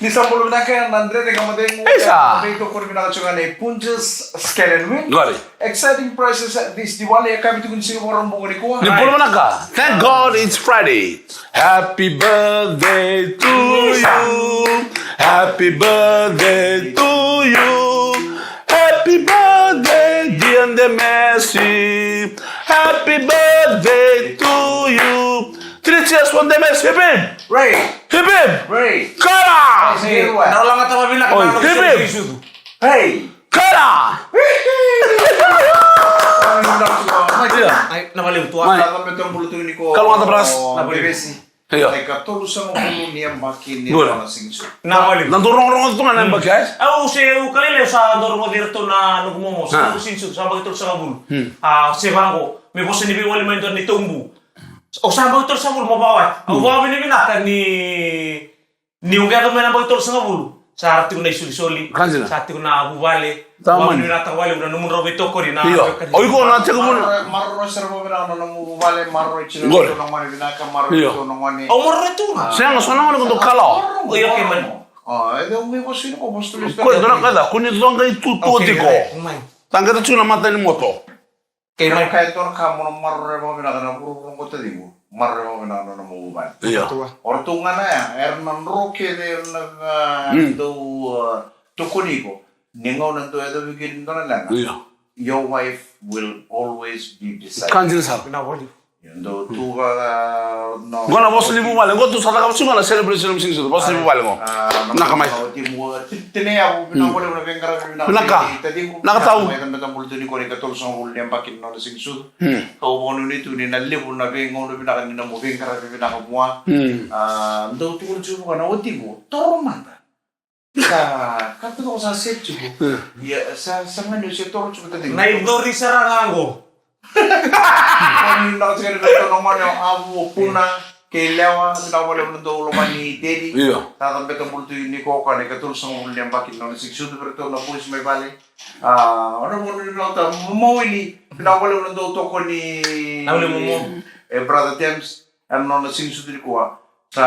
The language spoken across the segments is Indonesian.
Ni sampul binaka Andre de kamadeng Esa. Beto kor binaka chungane punches scalen win. Gari. Exciting prices at this Diwali kami tu kun Singapore orang bongoni ko. Ni polo manaka. Thank God it's Friday. Happy birthday to you. Happy birthday to you. Happy birthday dear Messi. Happy birthday to you. Three cheers for the Messi. Hip hip. Ray. Hip hip. Ray. Kara. Naulang ka tama binaka Oy, na hip-hip. Hey. Kara. Ay, nabaliw tuwa. May. Kalau betul bulu tu ni ko. Kalau ngata pras. Besi. Iya. Like tolu sang bulu ni ang makin ni Gula. na singso. Nabaliw. Nanturong-rong ito nga nang bagay. Au se u kalile sa dormo dirto na nugmomo sa kusinsu sa bagito sa kabul. Se bango me bosse ni biwali man ni tumbu. O sa bagito sa kabul mo bawat. Au bawa ni binaka ni unga ka man bagito sa kabul. Sa arti ko na isuli-soli. Kanjina. Sa arti ko na abubale. Tama. Bawa ni binaka wali na numun robe to kori na. Iyo. Oy ko na teko mo. Marro servo binaka na mo bale marro chilo Gol. to nang mani binaka marro Iyo. to nang mani. Au mo reto na. Siya nga sonang ano kung kala. Oy okay man. Ede umi ko sino ko bosto listo. Ko dona kada kuni zonga itu tuti ko. Tangga tu na mata ni moto. Kaya kaya to ka mo marro mo binaka na puro ko tadi mo. Marro mo binaka na mo bale. Iya. Ortunga na ya, Hernan Roque de do Tukuniko. Ningaw na to edo bigin to na lang. Iya. Your wife will always be beside. Kanjil sa. Pinawali. Yendo tu ka no. Gona boss ni bumale ngo tu sa ka suma na celebration sing so boss ni bumale ngo. Nakamay. Tine ya pinawali na bengara Naka. Nakataw. May tambatan bulto ni ko ni katol sa hul niyang bakin no sing so. Kau mo ni tu ni na libu na bengo no binakan ni na mo bengara binakan mo. Ndo tu ko chu ka na oti mo. Tormanta. Kato ko sa set chu. Ya sa manu se toro chu tadi. Naibdori sarangango. Kami nak cakap betul nama yang abu puna kelewa tidak boleh menentu lomani dedi. Iya. Tata betul bultu ini kau kan ikatul sang yang bakin nol siksu tu betul nak push mai balik. Orang mau ni nota mau ini tidak boleh menentu toko ni. Tidak boleh mau. Brother Thames nol siksu tu kuah. Sa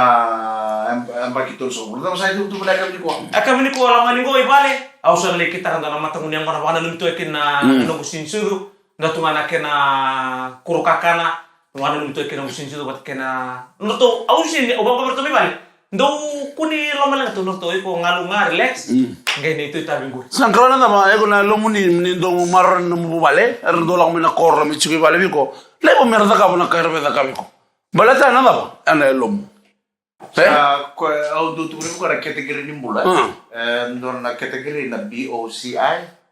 ang bakitul sang. Betul saya itu mereka ni kuah. Aka mini ko alam ni ko ibale. Ausa le kita kan dalam mata ngunyang kana wana lumto ekin na no sinsuru. Natu mana kena kurukakana. Wana lumto ekin na sinsuru bat kena. Noto ausi obang kabar to bale. Ndo kuni lomalang to noto ko ngalunga relax. Ngai ni itu tabi go. Sangkala na ba ego na lomuni ni do maron no bumale er do lang mina korra mi chiki bale biko. Lebo merda ka bona karbe da kabiko. Balata na ba ana lom. Au tu tu ko kategori ni mula. Ndon na kategori na BOCI.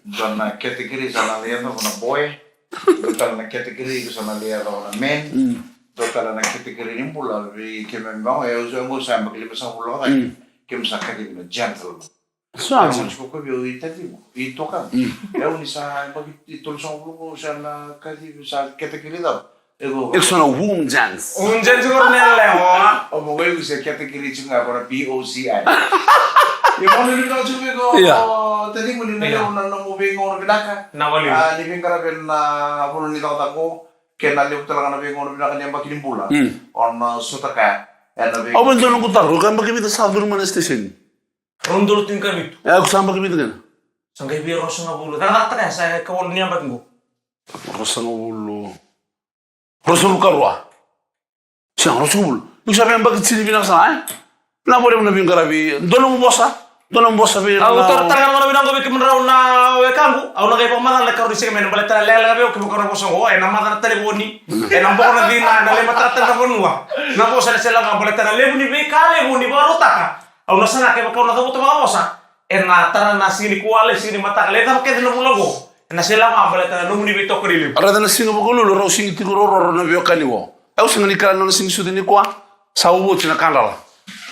Don na kategori sana lihat na boy. Total na kategori sana lihat na men. Total na kategori ni mula. Kaya memang ya usaha mo sa maglima sa mula kan. Kaya sa kategori na gentleman. Saan? Mas ko biyo itati mo. Ito kan. Ya uni sa pag itol sa mula ko sa na kategori daw. Ego. Ik sono woom dance. Unjan siguro nila mo. O mo kayo sa kategori nga para BOCI. Yung mga nilito sabi ko, tadi mo nilito na movie ko na binaka. Nawali. Nibing karabin na puno nito ko, kaya nalip talaga na bingo na binaka niya makilimbulan. On sutaka. Ako ba doon ko taro? Kaya bakit sa Durman Station? Rondol tin kami. Ako saan bakit ka? Sanggay biro sa ngabulo. Nakakata ka sa kawal niya bat mo. Rosang ulo. Rosang karwa. Siyang rosang ulo. Ibig sabihin bakit sinibinang sa akin? Napoli mo na bing karabi. Doon mo bosa? Doon mo bosa? Ako talaga naman binang gabi kimraw na wekambu. Ako na kayo pamalan na karoon siya kami. Balita na lela gabi. Kimo ka na bosa ko. Namata na telefoni. Namboko na din na nalimata na telefon mo. Nabosa na sila nga. Balita na lebuni. Kalebuni. Baruta ka. Ako nasa nga kayo makaw na kabuto mga bosa. Natara na sini kuwale. Sini mata ka. Leta makita na mulago. Na sila nga. Balita na lumuni bito ko rilip. Arada na singa po kulo. Raw singi tiguroro na biyo kaniwo. Ako singa ni kala na singi sudin ni kuwa. Sa ubo tinakandala.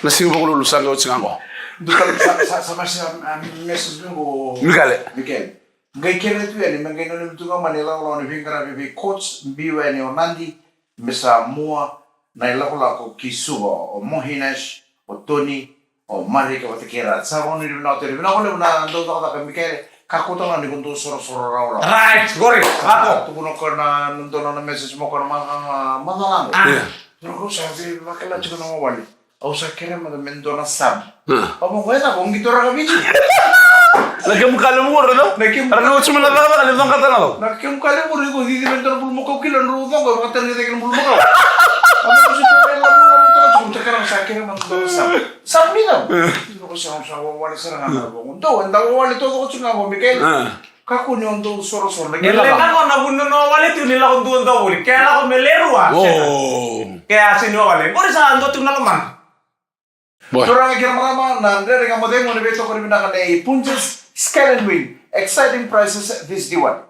Na singa po kulo lusanga o singa ko. Dukal sama message mo Miguel. Ngai kena tu ni mangai no tu nga Manila lo ni vingara bi coach biwa ni onandi mesa mua na ila ko kisuo o Mohinesh o Tony o Marika o Tekera sa ko ni na te na ko na ndo ka Miguel kako to na ni kunto soro raw. Right, gori. Ako. Tu ko na ndo na message mo ko na madalang. Pero ko sa bakala chiko na wali. Au sa kera ma mendo na sab. Kamu kaya na, kung gitu orang kami. Lagi muka lemur itu. Karena cuma nada kali tong kata nado. Nakim kali mur ko di mentor bul mo ko kilan ru mo ko kata ni tekan bul mo ko. Kamu ko sito ay lamu lamu to ko sekarang sakit man to sam ni daw. Ko sa wala sa nga mo. To anda wala to ko tsunga ko Miguel. Kako ni ondo soro-soro lagi. Ele na ko na bunno no wale tu nila ko duon daw uli. Kaya ako melerua. Oh. Kaya sino wale. Ko sa ando tu nalaman. Turang kira marama na ndere nga mo demo ni beto ko rin na kanay punches scale and win. Exciting prices this D1.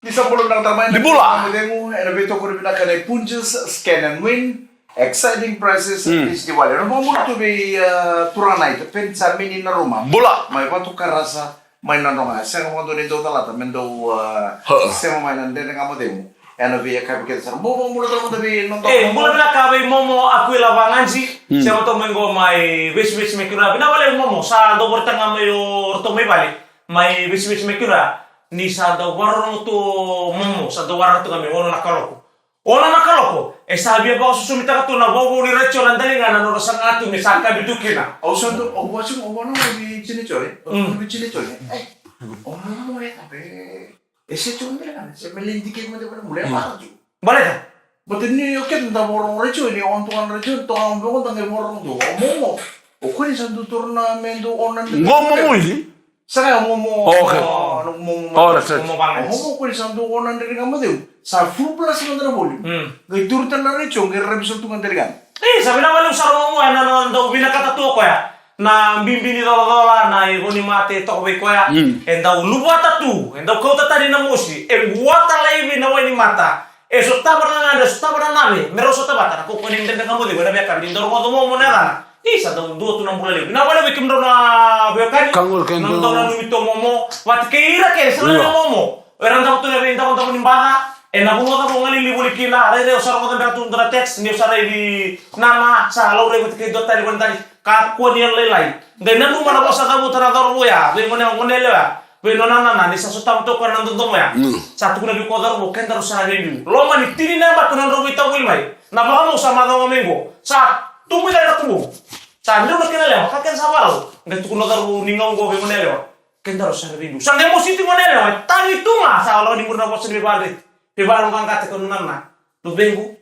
Di sa bulong ng tamay Di bula. mo demo na beto ko rin na kanay punches scale and win. Exciting prices this D1. Ano mo mo to be turang night. Pen sa mini na Roma. Bola. May pato karasa may nanonga. Sa nga mo doon ito talata mendo sa may nandere nga mo demo. Ano via kapikita sa mo mula to mo tabi nung Mula na kabay momo ako ilabangan si. Siya mo to mengo may wish me kura. Binawala yung momo sa do borta nga may orto may bali. May wish me kura ni sa do warong to momo sa do warong to kami ono nakaloko. Ono nakaloko. Sabi ba ko susumita ka to na bobo ni Recho landali nga nanoro sa ato ni saka bidukina. Ausando owasin owana may chinichore. May chinichore. Ono mo tabi. Ese chumbre kan, se melindi ke mo de mulai maju. Balik ka? But ni yo ket nda borong recho ni on tuan recho to ang bo tang borong do. Momo. O ko ni sandu turna mendo onan. Ngomong mo ini. Saka momo. Okay. Momo. Oh, that's it. Momo banget. Momo ko ni sandu onan dari ngamo de. Sa full plus mandra boli. Ngai turtan na recho ngai rebiso tungan dari kan. Sabi na walang sarong mo ano daw binakatato ko ya. Na bimbini dola na igoni mate to ko ya. Enda ulubata tu, enda ko tatari na musi. Buata laivi na wani mata. So tabara na nami. Mero so tabata ko kunin den kamu de bana biaka din dormo mo mo na. Isa daw do tu na mula levi. Na wala bikim do na biaka. Kangul kendo. Na do na numito momo. Wat keira ke sa na momo. Eranda ko tu na benda ko nimbaga. Na bunga ka bunga libuli kila. Are usar mo da tu ndra text ni usar di nama sa laure ko ke do tali tali. Kako ni lelai. Gana nu mana bosa kamu terador mo ya. Be ngone ngone le ya. Be nona nana ni sa sutam to ko nan do mo ya. Satu kuna bi kodar mo ken daru sa ngi. Lo mani tini na ba kunan ro bita wil mai. Na ba mo sama do mengo. Sa tu mi la tu. Sa ndu na kenale ka ken sa walo. Ngai tu kuna daru ni ngong go be ngone le. Ken daru sa ngi. Sa ngi mo siti ngone le. Tani tu ma sa lo ni murna bosa be balde. Be balong kan kate ko nana. Lu bengu.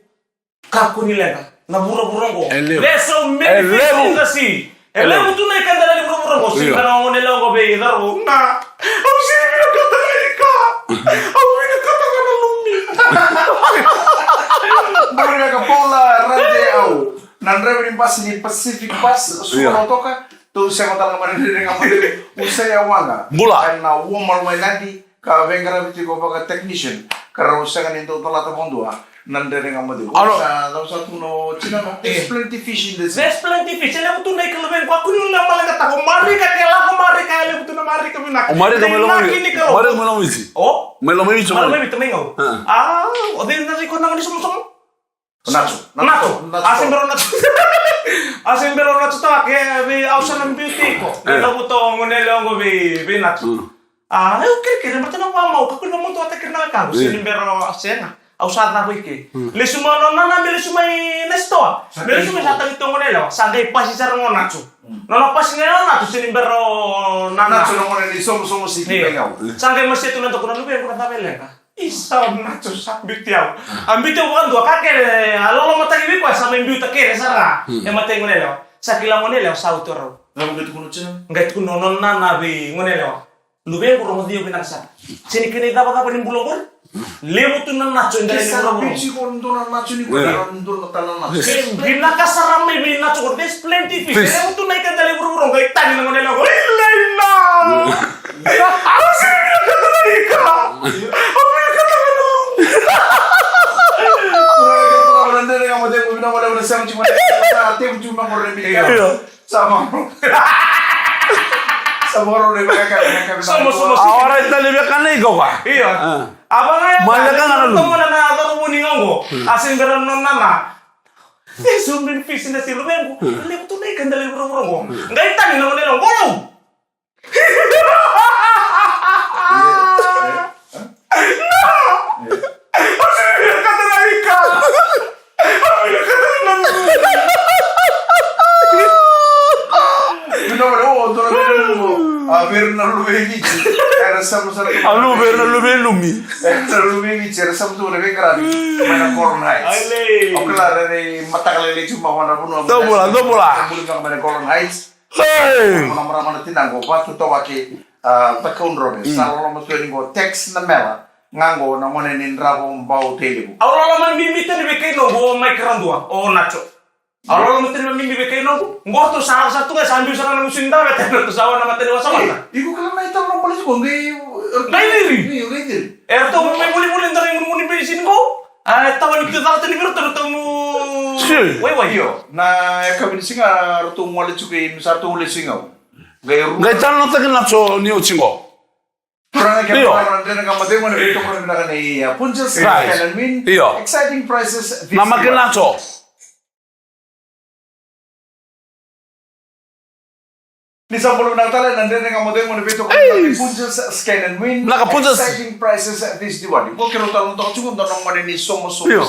Kako ni lenga. Na buro-burongo. Leso mefisi kasi. Elevo tu na ikanda na buro-burongo. Sika na ngone lang ko be idaro. Na. Au sini na katalika. Au na kataka na lumi. Bari ka pola rande au. Nandre bin pas ni Pacific Pass suno toka. Tu sa mata nga manene nga modele. Usaya wanga. Bula. Na womal may nadi ka vengara biti ko baka technician. Karo sa kanin to talata mondua. Nandere nga modelo. Sa daw sa tuno china no. There's plenty fish in this. There's plenty fish. Ele tu na ikalben ko aku ni la malaga ta ko mari ka kela ko mari ka ele tu na mari ka binak. Mari ka melo isi. Oh, Melo isi. melo mi tumengo. O din na ko na ni sumo. Nacho. Asin bero nacho. Asin bero nacho ta ke be ausa ng beauty ko. Ela buto ngone longo be nacho. Eu kere berarti na mau ko na mo to atakir na ka. Asin bero asena. Ausada ko iki. Le suma no na le suma nesto. Le suma sa tali tongo nela. Sa dai pasi sa rongo nacho. No pasi nela nacho sini bero na Nacho no mo ni somo si pengau. Sa dai mesti tu nanto ko na lube ko na tabele ka. Isa nacho sa bitiao. Ambitiao ko ando ka ke alolo mata ki ko sa membiu ta ke sara. E mate ngonela. Sa kila ngonela sa utoro. Ngam gitu kuno china. Ngat kuno non na bi ngonela. Lube ko rongo dio binaksa. Sini kini dapat apa ni bulogor? Lemu tu na nacho ndale ni bro. Bici ko ndo na nacho ni ko ndo na tala nacho. Bina kasara me bi nacho ko there's plenty fish. Lemu tu na ikan ndale bro ngai tani na ngone lago. Ilaina. Asi ka tani ka. Abi ka tani no. Kurang ndale nga mo de ko bina wala sa mchi mo. Sa ate ko juma mo re bi. Sama. Saboro le ka ka. Somos. Ahora está le kan na ikaw ka. Iya. Abang ay. Mahal ka nga Tomo na na adoro mo ni ngongo. Asin beron non nana. Sumbin fish na si Lubengo. Lemu tu na ikan ndale bro ngai tani na ngone lago. Asi ka tani ka. Abi ka tani na to per na lubevici era samo sarà Anu verna lumi. era lubevici era samo to le gradi mana corn heights o claro de matakale cuma wana puno Dopo la. Muli ka mana corn heights Hey! mana tinango patu to wake takon robe salo mo to ngo text na mela ngango na mone nin rabo mbau telebu Awala man mimi tani bekai no go mai kerandua o nacho. Awala man tani mimi bekai no ngorto salah satu ka sambil sarana musinda bete to sawana materi wasama. iku kala na ito mo polisi ko ngai Ngai. Erto mo mai muli ndari muni besin go. Tawan kita tahu tadi bertu temu. Wai. Iyo, na kabin singa rutu ngole chuki satu ule singa. Gairu. Ngai tan no takin nacho ni uchingo. Purana kaya Iyo. orang dan kamade mo na ito ko na kanai punches Right. and win. Iyo. Exciting prices. Nama ke nacho. Ni sa puluh Natal dan dan kamade mo na ito ko na punches scan and win. Naka punches. Exciting prices this Diwali. Ko kero talon to chukum tanong mo ni somo Iyo.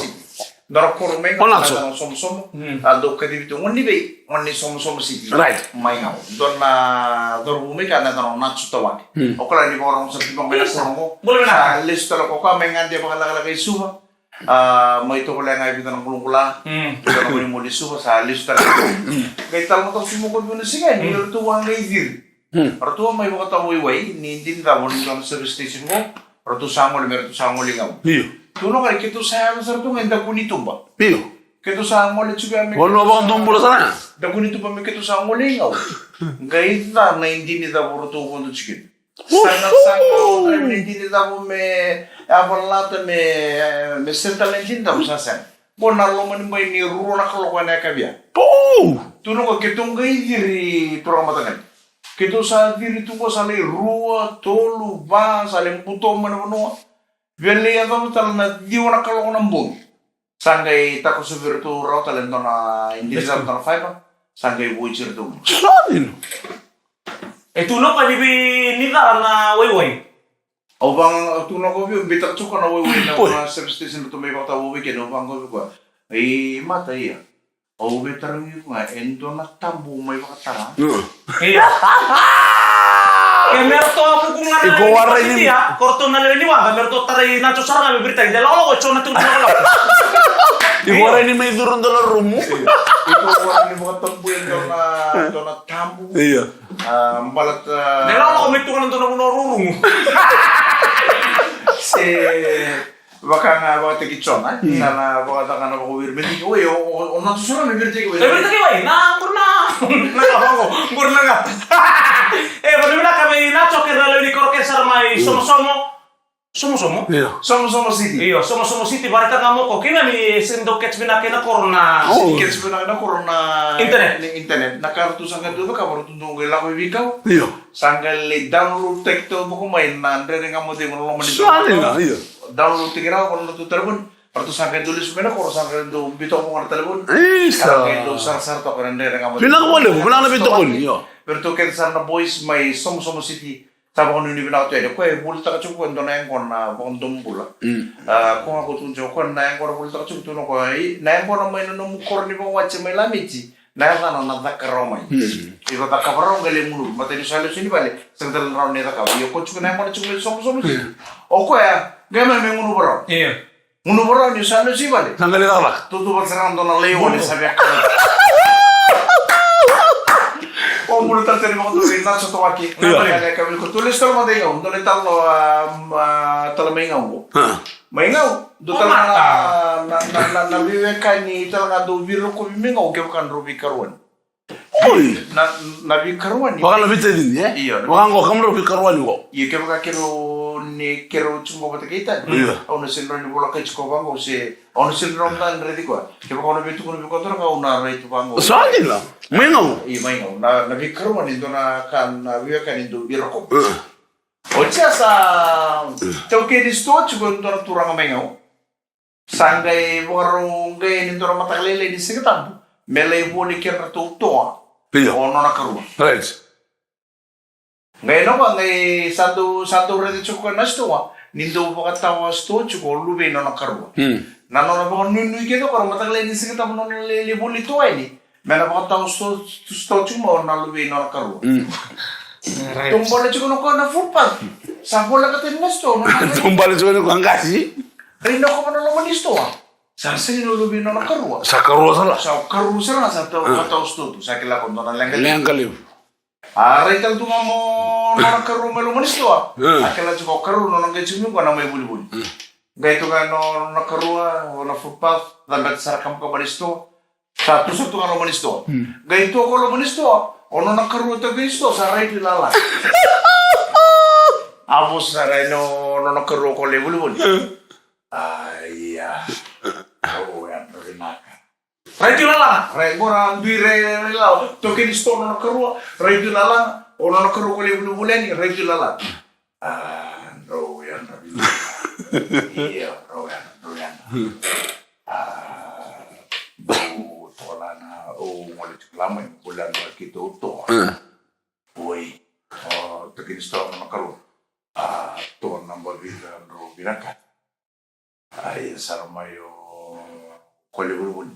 Dara korumeng Onacho. somo ado kadibito ngoni be ngoni somo city Right. mai ngau donna dorumi kana kana nacho tawak okala ni borong sa pipang mena kormo Boleh na. listo ko ka mengan dia bakala kay suha mai to kula ngai bitan kulung kula kita ngoni mo di suha sa listo kay tal mo to sumo ko bino sige ni to wang ngai dir arto mai bakata wai ni din da bon don service station mo arto sangol mer to sangol ngau Iyo. Tuno kali kita saya besar tu ngenda kuni tumba. Iyo. Kita sa ngole juga me. Wano ba kang tumbulo sana? Da kuni tumba me kita sa ngole ngau. Gaita na hindi ni da boruto ko ndo chicken. Sangat na hindi ni da mo me abalata me senta lentin da usa sen. Bona lo mani mai ni runa kalo ko na kabia. Oh! Tuno ko kita ngai diri programa tangan. Kita sa diri tu ko sa le rua tolu ba sa le puto mano. Vele ya dom tal na diwana kalau nambung. Sanggai tako subir tu raw talento na hindi sa na fiber. Sanggai wujir tu. Sodin. Itu no pa ni na wai. O bang tu na ko bi bitak chuka na woi na service station tu may bata woi ke no bang ko ko. Ai mata iya. O betar mi ko endo na tambu may bakatara. Iya. Merto aku kungan Iko warai ni. ya, korto na ni wa, merto tarai na chosara be berita jala lo chona tu na. Igual ini may turun dalam rumu. Ito wala ni mga tambu endo na tambu. Iya. Balat Dela lo metu kan tu na rurung. se baka nga baka tekichon sana baka taka na baka wirbenti ko o na susura may wirbenti ko Berita ki wai, na kurna. Na bango, kurna nga. Pagmila kami na choker na lewi koroke sarmai somo. Iya. Somo city Iyo, somo city barita nga mo ko kina mi sendo catch bina kina corona. Oh. kits ko na corona internet nakartu sangga dulu ka baru tundong gela ko bikaw Iya. sangga le download tekto buku main na andre nga mo de mo mo Sali na, iya. download tigira ko no tu telepon partu sangga dulu sumena ko sangga do bito ko ng telepon Isa. sangga do sar to ko andre nga mo Pinakawala mo, pinakabito ko niyo. Pero tu kaya sana boys may somo city sabi ko nung ibinaw ito ko bulta ka chuko ndo na yung na bang dumbula kung ako tunjo ko na yung bulta ka chuko tuno ko na yung na may nanumukor ni mga watch may lamiti na yung na nagkakaromay iba takaparong galing mulu matay salo sini bale sagdal raw ni takaw yo ko chuko na yung chuko somo city o ko ya gamay may munu baro Iya. munu baro ni salo si bale Tanggalin ako lang. tutubag sa rando na leon ni sabi ako o mulu tal teri mo to na sa to aki na kami ko tulis tal mo de ngaw dole tal no tal may ngaw may ngaw do tal na biwe ka ni tal nga do viro ko mi ngaw ke kan robi karwan Uy! na bi karwan ni Baka nabita din, eh? Iya. Baka ngo, kamlo pikarwani ko. ye ke ka kero ni kero chungo bata kita Iya. o na sinro ni bola kay ko bango se o na sinro na ready ko ke ko na bitu ko ni ko nga una right bango Sali lang. May nga. i may ngaw na bi karwan ni do na kan na biwe ka ni do biro ko Ocha sa tauke di sto chugo ndora turang mengaw. Sangay warung gay ni ndora matakalele di sigatam. Melay boni kera tu toa. Iya. Ono na karu. Right. Ngay no ba ngay sandu redi chugo na sto. Nindo ba katawa sto chugo lube no na karu. Nano na ba nunu ke no karu matakalele di sigatam no lele boni toa ni. Mena baka tau sto cuma na lubi na karu. Tumbal juga no na football. Sa bola ka tinnesto no. Tumbal juga ni kang kasi. Rino ko man lo manisto. Sa sini no lubi na karu. Sa karu sala. Sa karu sala sa tau sto tu sa kila ko na lengal. Lengal. Retal tu mo na karu melo manisto. Akala juga karu no nang gechumi ko na may buli-buli. Gaito ka no na karu na football dapat sa kam ko manisto. Satu nga lo manisto. Gaito ko lo manisto. Ono na karu to manisto sa right lala. Apos na rin no na karu ko le buli-buli. Iya. Oh, yan rinaka. Right lala. Right mora duire lao. To ke disto no karu. Right lala. Ono na karu ko le buli-buli ni right lala. No yan rinaka. Iya, no yan. Lama yung bulan na kita uto. Uy, taginistawan na karoon. Tuwan ng bagilan ro binakat. Ay, sarama yung kwalibulbul.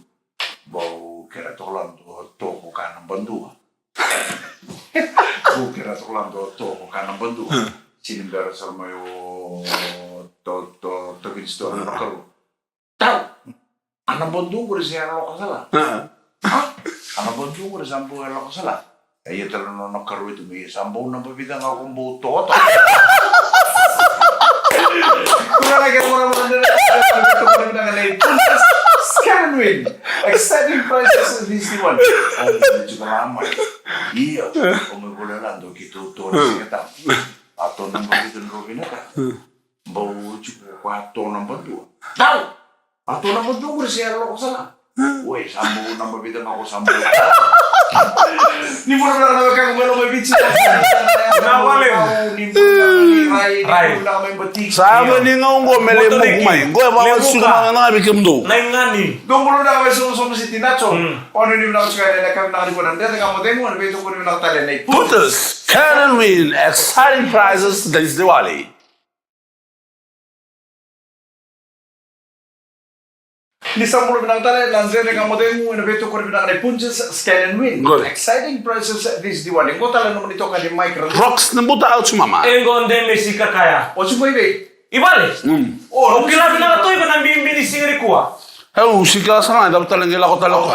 Bau kira tolan to ko ka ng bandua. Bau kira tolan to ko ka ng bandua. Sinimbara sarama yung taginistawan na karoon. Tau! Anang bandua ko rin siya na lokasala. Anak baju ko sampo ko sala. Ay talo no nakaru itu mi sampo na pabida nga akong buto to. Kuna lagi mo na Scan win. Exciting prices this one. Oh, juga lama. Iya, kung may lang do kito to na kita. Ato nang pabida ro binaka. Bau juga ko ato nang baju. Tahu. Ato nang baju ko siya ko sala. Woi, sambo na mabida ako sambo. Ni mo na kang wala may bitsi. Nawale. Rai na may batik. Sama ni ngo mele mo kumay. Ngo ba suga na bikim do. Naingani. Dongolo na kami so si Tinacho. Ono ni na suka na kami na ko nanda ka mo demo na beto ko ni na tale na. Putas can win exciting prizes this Diwali. Ni sambulo binang tale lanzere ka mo demo na beto ko ni na punches scan and win. Good. Exciting prices this Diwali. Ko tala no nito ka di mic. Rocks na buta out mama. Engonde mesika kaya. O si Boybe. Ibale. Oh, kila binang toy ko nang bimbini singri kuwa. Hey, usika sana dapat talengela ko talako.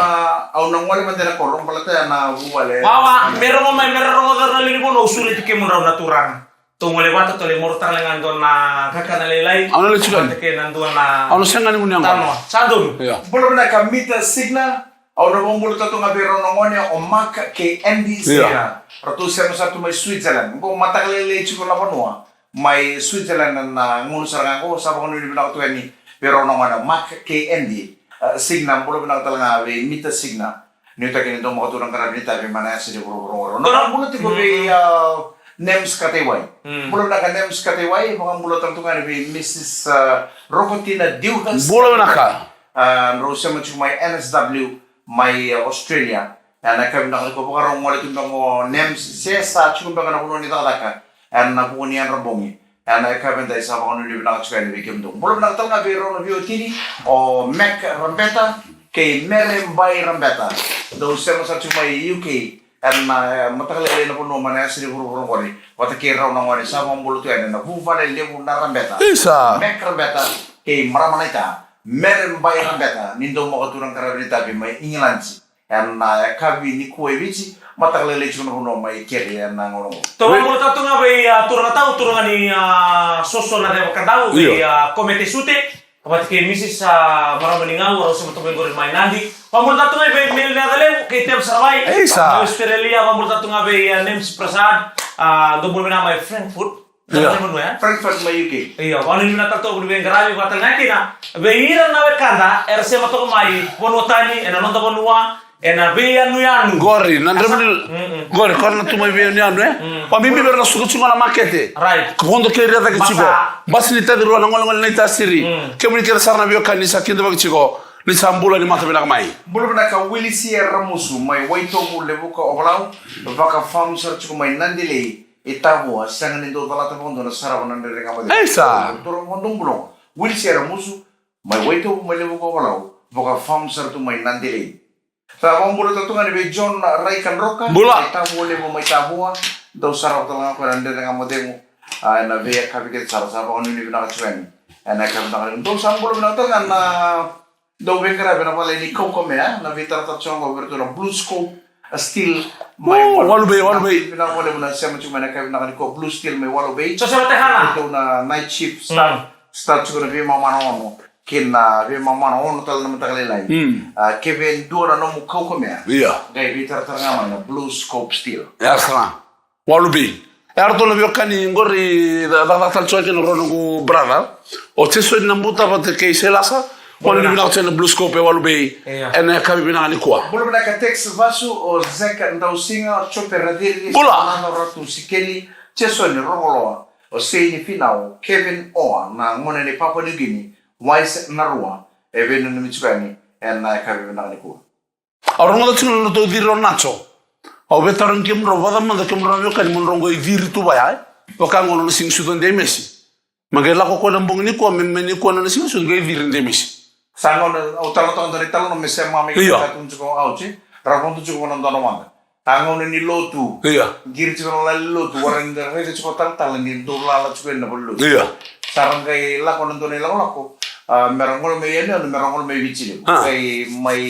Au nang wali man dela ko palata na buwale. Wawa, meron mo na lili mo no usulit ke mo raw naturang. Tungole wata tole mortar lengan don na kakanalelai. Ano le chikan? Ke nandun na. Ano sengani ngunyang. Tano, sandun. Yeah. Bolo na kamita signa au na bombolo tato nga bero nongone o mak ke ND sera. Ratu sema sa may Switzerland. Ko matakalele chiko la banua. May Switzerland na ngunu sarang ko sa bangun ni bina ko ni bero nongone mak ke ND. Signa bolo na talaga be mita signa. Nito kini do mo turang karabita be mana sa di boro. No bolo ti ko be Nems Kateway. Bolo na ka Nems Kateway, mga bulo tangtungan ni Mrs. Rocotina Duhas. Bulo na ka. Rosa mo may NSW, may Australia. Na kami na ko pa karong wala tundang mo Nems sa chukong ba kana kuno ni taka. Na punian rabongi. Na kami dai sa mga ni na chukay ni bikim do. Bulo na tanga biro na biotini o Mac Rambeta kay Merem Bay Rambeta. Do sa may UK. Matakalele na puno man sa libro ko ni wata kira na ngone sa mambulo to na bufale lebu na rambeta Isa. mek rambeta kay maramanita meren bay rambeta nindo mo katurang karabita bi may inglansi na kabi ni kuevici matakalele chuno puno may kiri na ngono To mo tato nga bay turang ni soso na de kadao bay komite sute. Kapag kay Mrs. Maramaningaw, o sa matubay ko rin may nandi. Pamulta ito nga ba yung nagalew kay Tem Saraway. Isa. Australia, pamulta ito nga ba yung Nems Prasad. Doon mo na may Frankfurt. Frankfurt may UK. Iya, kung ano yung natato, kung yung garami ko atal nga kina. Bayiran na kanda, RC mato ko may ponotani, enanonda ponua, yanu. Gori, Gori, karena tu mai bem niano Pamimbi berna suku na makete. Right. Kondo kere ta kichiko. Bas ni tadi ruang ngol ni tasiri. Kemuni kere sarna bio kanisa kinda bag chiko. Ni sambula ni mata bilang mai. Bulu na ka Willy Sierra musu mai waito mu lebu ka obalau. Baka farm search ko mai nandile. Itabu sangan indo talata pondo na saraw na ndere ka made. Esa. Turo mondong bulong. Willy Sierra musu mai waito mu lebu ka obalau. Baka farm search mai nandile. Sa mga mula tatungan ni John Ray Canroca. Bula. Itamu le mo may tabua. Daw sarap talaga ko nandun nga mo demo. Na biya kapikit sarap ko nung pinakatsuwen. Na kami daw sa mula pinakatan na daw bengkara pinapala ni Coco mea. Na vitar tatsyon ko berto na Blue Scope. Still may Walubay. Pinapala mo na siya mo na kami nakaniko Blue Steel may Walubay. So sa tehana. Ito na night shift start siguro na biya mamano mo. Kina biya mamano mo tal naman takalilay. Kevin dua na mo Coco mea. Iya. Gaya vitar tarangama na Blue Scope Steel. Yasra. Walubi. Erto na biokani ngori dadatal choke no rono ko brada. O teso na muta pate ke selasa. Wala ni binakot na Blue Scope Walubi. Ena kabi binakani kwa. Bula na ka text vasu o zeka ndau singa chope radiri. Bula. Na ratu sikeli teso ni rogoloa. O sei ni finao Kevin Oa na ngone ni Papua New Guinea. Wise narua. Even ni michukani. Ena kabi binakani kwa. Orang ngata tino no to diro nacho. O veteran kim ro vada manda kim ro yo kan mon rongo I virtu ba ya. O kan ngono sing sudan de Messi. Magela ko ko nambong ni ko men ni ko na sing sudan de virin de Messi. Sangon o talo to ndari talo no mese mami ka tunju ko auchi. Rakon tunju ko non dono manga. Tangon ni lotu. Iya. Girti ko la lotu waran de rede ko tal ni do la la ko na bolu. Iya. Sarang kay la ko non dono la ko. Merongol me yene merongol me bichi. Kay may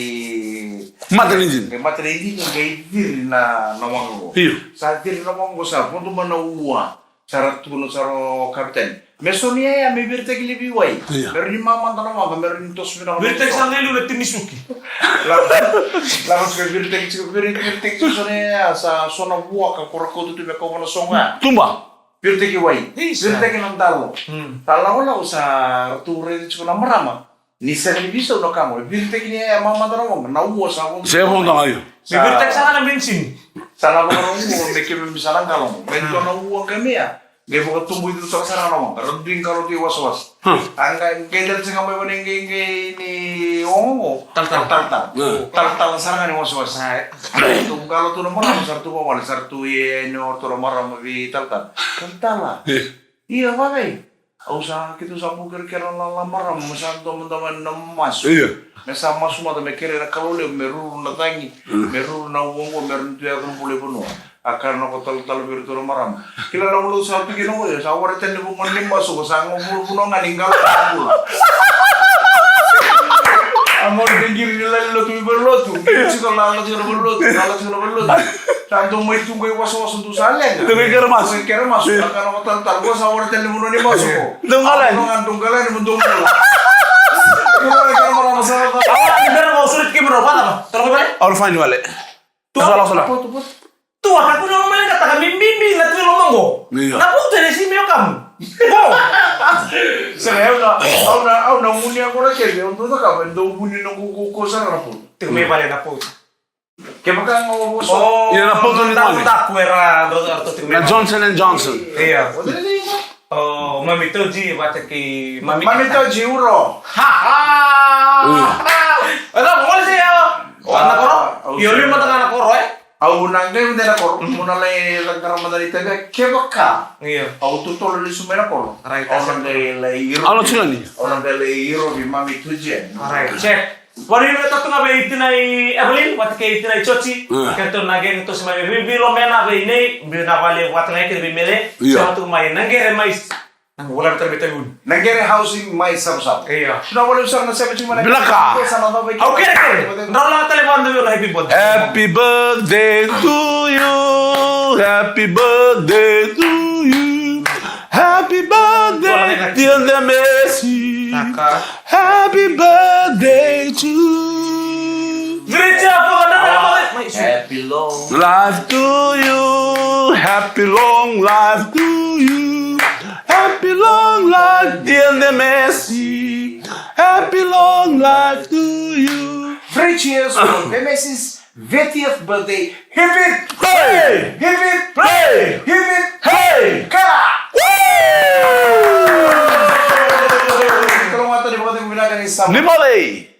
Materinjin. Materinjin kay dir na namango. Iya. Sa dir namango sa punto man uwa. Sarat tuno saro kapten. Mesonia ya me birte ki libi wai. Meron ni mama tan namango meron tos mina. Birte sa ngelu le timisuki. La ko birte ki sonia sa sona uwa ka korako tu me ko na songa. Tumba. Birte ki wai. Birte ki nan talo. Talo la usa ture di ko na marama. Ni sa ni biso no kamo. Birte ki ni mama tan namango na uwa sa ko. Saya pun tak ayo. Birte sa kana bensin. Sana ko na uwa me ke me bisa nang kalong. Men ko na uwa kami ya. Gaya ko tumbuh itu sa sana naman. Rending kalau di was-was. Angka kaya dal sa kamay wala ni ongo. Tal sarang ni was-was. Tum kalau tu nomor apa sartu apa wala sartu ye no tu nomor apa vi tal. Lah. Iya bagai. Ausa kita sabu kira-kira lamar masan teman-teman emas. Iya. Mesa mas semua tu kira kalau le meru na tangi. Meru na ongo meru tu ya kan boleh penuh. Akan ako tal virtual maram. Kilala mo sa pigin ko sa wala tan mo mon limba so sa ngo nga ninggal ko. Amor dengir nila lo tu berlotu. Kasi ko la lo tu berlotu. Tanto mo itu ko was tu salen. Tu kermas. Akan ako tal ko sa wala tan mo limba so. Tunggalan mo dunggal. Kaya ka maram sa. Awak bener mau sulit ki berapa apa? Tolong balik. Or fine wale. Salah. Tuh aku nang main kata mimbi na tu lomongo. Na puto ni si mio kamu. Oh. Saya au na munia ko na kaya on to ka bendo muni no ko sa rapo. Tingme pare na puto. Kaya baka ngo so. Oh. Iya na puto ni mami. Tak era do tingme. Na Johnson & Johnson. Iya. Oh, mami toji baca ki Mami to jiuro. Ha ha. Ada boleh sih ya. Anak koro. Yo lima tengah anak koro Au na ngai mena ko muna le langkara madari taga kebaka. Iya. Au tutolo li sumena ko. Right. Au na ngai le iro. Ano sila ni? Au na ngai le iro bi mami tuje. Right. Check. Wari na tatu na be itinai Evelyn, wat ke itinai Chochi. Kanto nage to sama be bilo mena be ini, be na wale wat ngai ke be mele. Sama tu mai nangere mais. Nang wala betul betul. Nangere housing mai sab. Iya. Sudah boleh usah na sabi cuma. Belaka. Okay. Ndro lang telepon do happy birthday. Happy birthday to you. Happy birthday to you. Happy birthday dear Messi. Happy birthday to you. Gereja apa Happy long life to you. Happy long life to you. Happy long life dear Messi. Happy long life to you. 3 cheers for Messi's 20th birthday. Hip it! Hey! Hip it! Hey! Hip it! Hey! Kala! Woo! Kalau mata di bawah itu binakan Islam. Limole!